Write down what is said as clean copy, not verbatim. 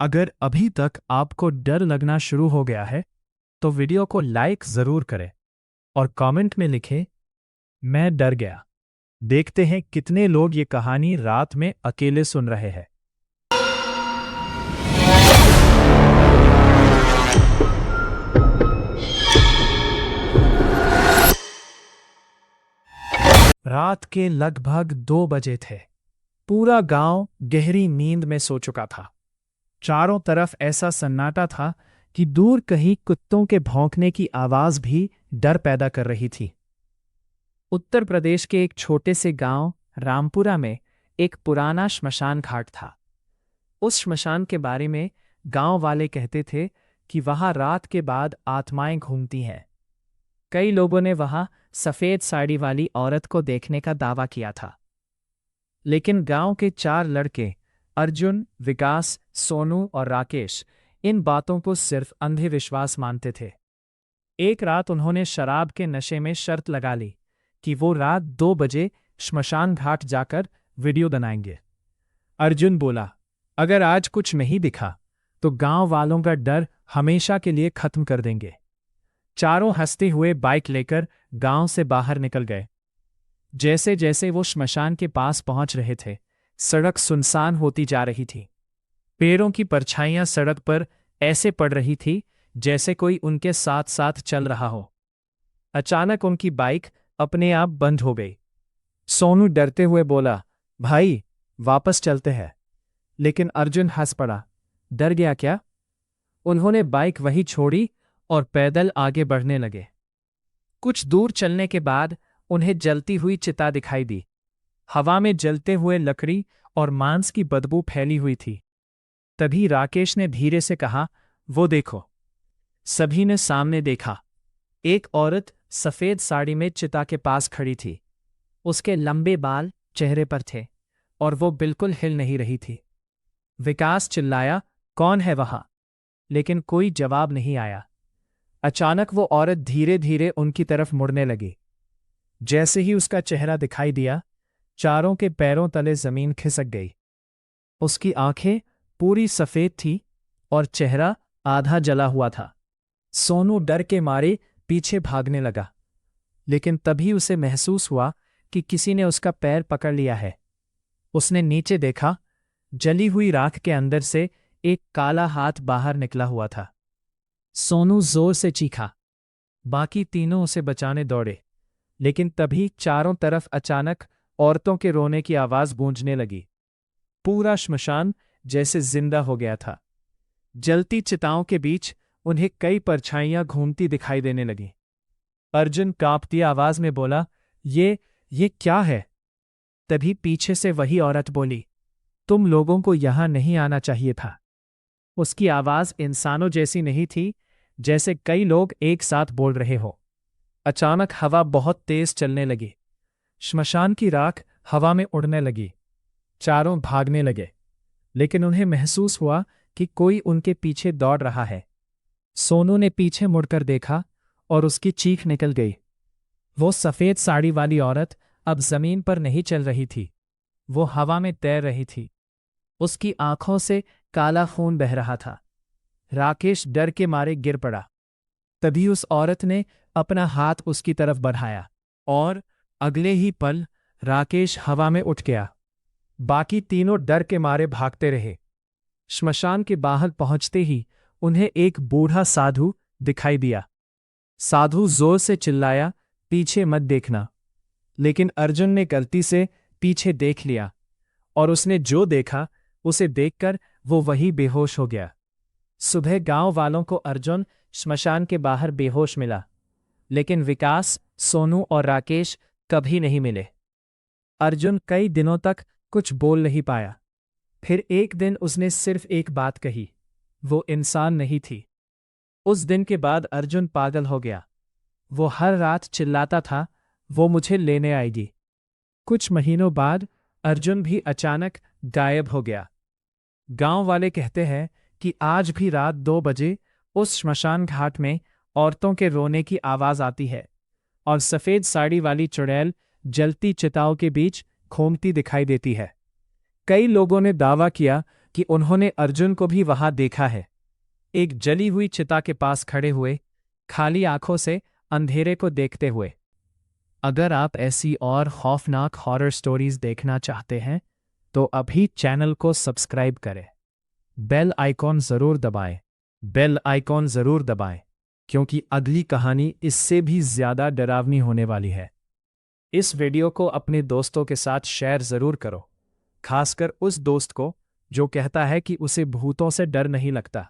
अगर अभी तक आपको डर लगना शुरू हो गया है तो वीडियो को लाइक ज़रूर करें और कमेंट में लिखें, मैं डर गया। देखते हैं कितने लोग ये कहानी रात में अकेले सुन रहे हैं। रात के लगभग 2 बजे थे। पूरा गांव गहरी नींद में सो चुका था। चारों तरफ ऐसा सन्नाटा था कि दूर कहीं कुत्तों के भौंकने की आवाज भी डर पैदा कर रही थी। उत्तर प्रदेश के एक छोटे से गांव रामपुरा में एक पुराना श्मशान घाट था। उस श्मशान के बारे में गांव वाले कहते थे कि वहां रात के बाद आत्माएं घूमती हैं। कई लोगों ने वहां सफेद साड़ी वाली औरत को देखने का दावा किया था। लेकिन गांव के 4 लड़के अर्जुन, विकास, सोनू और राकेश इन बातों को सिर्फ अंधे विश्वास मानते थे। एक रात उन्होंने शराब के नशे में शर्त लगा ली कि वो रात 2 बजे श्मशान घाट जाकर वीडियो बनाएंगे। अर्जुन बोला, अगर आज कुछ नहीं दिखा तो गांव वालों का डर हमेशा के लिए खत्म कर देंगे। चारों हंसते हुए बाइक लेकर गांव से बाहर निकल गए। जैसे जैसे वो श्मशान के पास पहुंच रहे थे, सड़क सुनसान होती जा रही थी। पेड़ों की परछाइयां सड़क पर ऐसे पड़ रही थी जैसे कोई उनके साथ साथ चल रहा हो। अचानक उनकी बाइक अपने आप बंद हो गई। सोनू डरते हुए बोला, भाई वापस चलते हैं। लेकिन अर्जुन हंस पड़ा, डर गया क्या? उन्होंने बाइक वहीं छोड़ी और पैदल आगे बढ़ने लगे। कुछ दूर चलने के बाद उन्हें जलती हुई चिता दिखाई दी। हवा में जलते हुए लकड़ी और मांस की बदबू फैली हुई थी। तभी राकेश ने धीरे से कहा, वो देखो। सभी ने सामने देखा। एक औरत सफेद साड़ी में चिता के पास खड़ी थी। उसके लंबे बाल चेहरे पर थे और वो बिल्कुल हिल नहीं रही थी। विकास चिल्लाया, कौन है वहां? लेकिन कोई जवाब नहीं आया। अचानक वो औरत धीरे धीरे उनकी तरफ मुड़ने लगी। जैसे ही उसका चेहरा दिखाई दिया, चारों के पैरों तले जमीन खिसक गई। उसकी आंखें पूरी सफेद थी और चेहरा आधा जला हुआ था। सोनू डर के मारे पीछे भागने लगा, लेकिन तभी उसे महसूस हुआ कि किसी ने उसका पैर पकड़ लिया है। उसने नीचे देखा, जली हुई राख के अंदर से एक काला हाथ बाहर निकला हुआ था। सोनू जोर से चीखा। बाकी तीनों उसे बचाने दौड़े, लेकिन तभी चारों तरफ अचानक औरतों के रोने की आवाज गूंजने लगी। पूरा श्मशान जैसे जिंदा हो गया था। जलती चिताओं के बीच उन्हें कई परछाइयां घूमती दिखाई देने लगीं। अर्जुन कांपती आवाज में बोला, ये क्या है? तभी पीछे से वही औरत बोली, तुम लोगों को यहां नहीं आना चाहिए था। उसकी आवाज इंसानों जैसी नहीं थी, जैसे कई लोग एक साथ बोल रहे हो। अचानक हवा बहुत तेज चलने लगी। श्मशान की राख हवा में उड़ने लगी। चारों भागने लगे, लेकिन उन्हें महसूस हुआ कि कोई उनके पीछे दौड़ रहा है। सोनू ने पीछे मुड़कर देखा और उसकी चीख निकल गई। वो सफेद साड़ी वाली औरत अब जमीन पर नहीं चल रही थी, वो हवा में तैर रही थी। उसकी आंखों से काला खून बह रहा था। राकेश डर के मारे गिर पड़ा। तभी उस औरत ने अपना हाथ उसकी तरफ बढ़ाया और अगले ही पल राकेश हवा में उठ गया। बाकी तीनों डर के मारे भागते रहे। श्मशान के बाहर पहुंचते ही उन्हें एक बूढ़ा साधु दिखाई दिया। साधु जोर से चिल्लाया, पीछे मत देखना। लेकिन अर्जुन ने गलती से पीछे देख लिया और उसने जो देखा उसे देखकर वो वही बेहोश हो गया। सुबह गांव वालों को अर्जुन श्मशान के बाहर बेहोश मिला, लेकिन विकास, सोनू और राकेश कभी नहीं मिले। अर्जुन कई दिनों तक कुछ बोल नहीं पाया। फिर एक दिन उसने सिर्फ एक बात कही, वो इंसान नहीं थी। उस दिन के बाद अर्जुन पागल हो गया। वो हर रात चिल्लाता था, वो मुझे लेने आएगी। कुछ महीनों बाद अर्जुन भी अचानक गायब हो गया। गांव वाले कहते हैं कि आज भी रात 2 बजे उस श्मशान घाट में औरतों के रोने की आवाज आती है और सफेद साड़ी वाली चुड़ैल जलती चिताओं के बीच घूमती दिखाई देती है। कई लोगों ने दावा किया कि उन्होंने अर्जुन को भी वहां देखा है, एक जली हुई चिता के पास खड़े हुए, खाली आंखों से अंधेरे को देखते हुए। अगर आप ऐसी और खौफनाक हॉरर स्टोरीज देखना चाहते हैं तो अभी चैनल को सब्सक्राइब करें, बेल आइकॉन जरूर दबाएं, बेल आइकॉन जरूर दबाएं, क्योंकि अगली कहानी इससे भी ज्यादा डरावनी होने वाली है। इस वीडियो को अपने दोस्तों के साथ शेयर जरूर करो, खासकर उस दोस्त को जो कहता है कि उसे भूतों से डर नहीं लगता।